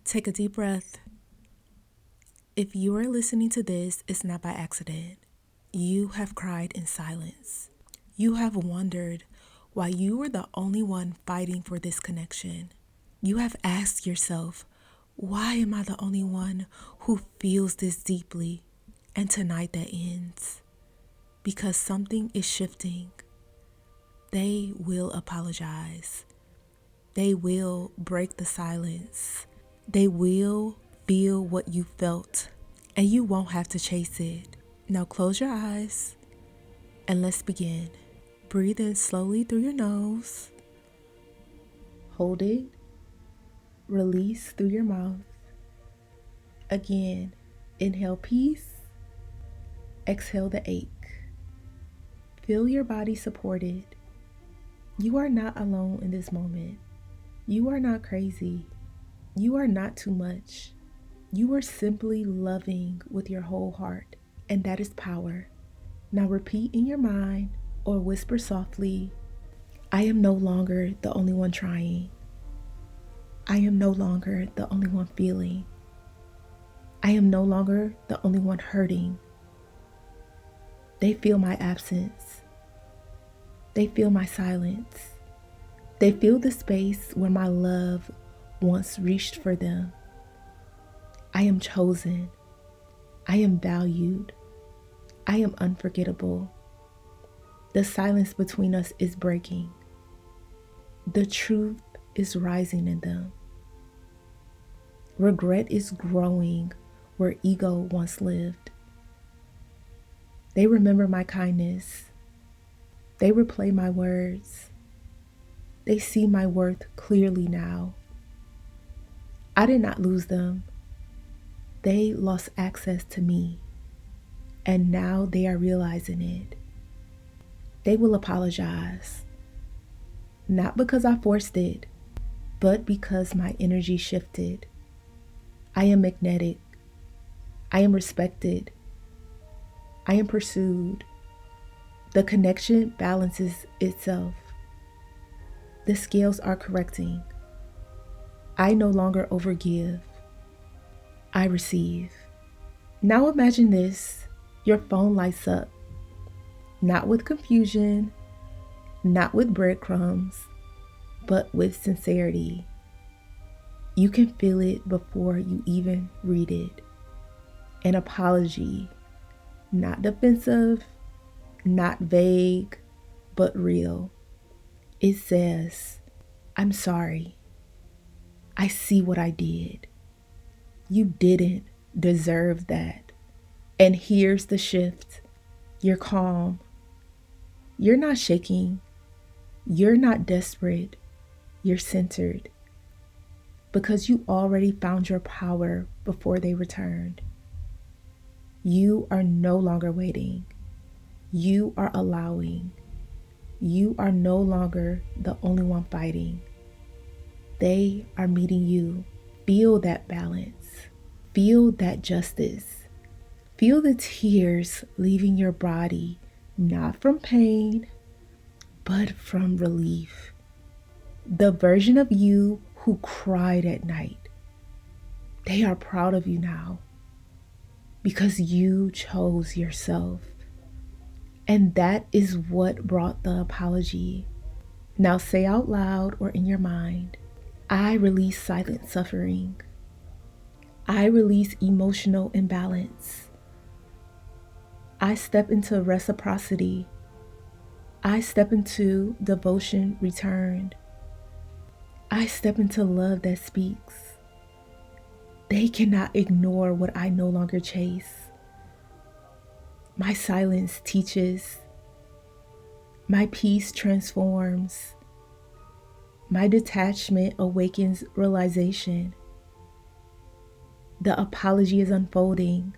Take a deep breath. If you are listening to this, it's not by accident. You have cried in silence. You have wondered why you were the only one fighting for this connection. You have asked yourself, why am I the only one who feels this deeply? And tonight that ends. Because something is shifting. They will apologize. They will break the silence. They will feel what you felt, and you won't have to chase it. Now close your eyes and let's begin. Breathe in slowly through your nose. Hold it. Release through your mouth. Again, inhale peace. Exhale the ache. Feel your body supported. You are not alone in this moment. You are not crazy. You are not too much. You are simply loving with your whole heart, and that is power. Now repeat in your mind or whisper softly, I am no longer the only one trying. I am no longer the only one feeling. I am no longer the only one hurting. They feel my absence. They feel my silence. They feel the space where my love once reached for them. I am chosen. I am valued. I am unforgettable. The silence between us is breaking. The truth is rising in them. Regret is growing where ego once lived. They remember my kindness. They replay my words. They see my worth clearly now. I did not lose them. They lost access to me, and now they are realizing it. They will apologize, not because I forced it, but because my energy shifted. I am magnetic. I am respected. I am pursued. The connection balances itself. The scales are correcting. I no longer overgive. I receive. Now imagine this. Your phone lights up. Not with confusion, not with breadcrumbs, but with sincerity. You can feel it before you even read it. An apology, not defensive, not vague, but real. It says, I'm sorry. I see what I did. You didn't deserve that. And here's the shift. You're calm. You're not shaking. You're not desperate. You're centered. Because you already found your power before they returned. You are no longer waiting. You are allowing. You are no longer the only one fighting. They are meeting you. Feel that balance. Feel that justice. Feel the tears leaving your body, not from pain, but from relief. The version of you who cried at night. They are proud of you now because you chose yourself. And that is what brought the apology. Now say out loud or in your mind, I release silent suffering. I release emotional imbalance. I step into reciprocity. I step into devotion returned. I step into love that speaks. They cannot ignore what I no longer chase. My silence teaches. My peace transforms. My detachment awakens realization. The apology is unfolding.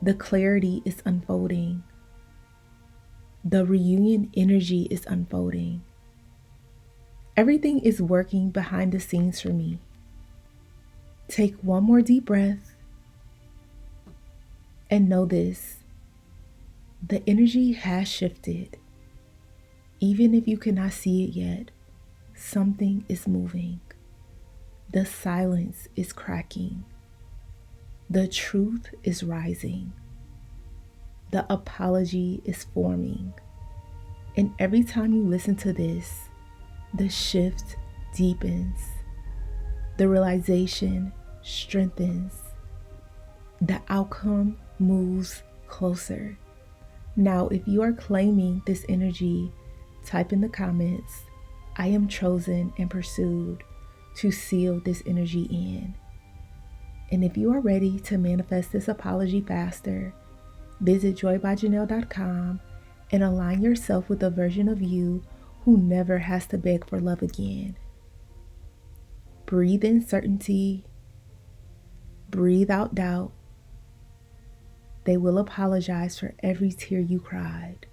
The clarity is unfolding. The reunion energy is unfolding. Everything is working behind the scenes for me. Take one more deep breath and know this. The energy has shifted. Even if you cannot see it yet, something is moving. The silence is cracking. The truth is rising. The apology is forming. And every time you listen to this, the shift deepens. The realization strengthens. The outcome moves closer. Now, if you are claiming this energy, type in the comments, I am chosen and pursued, to seal this energy in. And if you are ready to manifest this apology faster, visit joybyjanelle.com and align yourself with a version of you who never has to beg for love again. Breathe in certainty. Breathe out doubt. They will apologize for every tear you cried.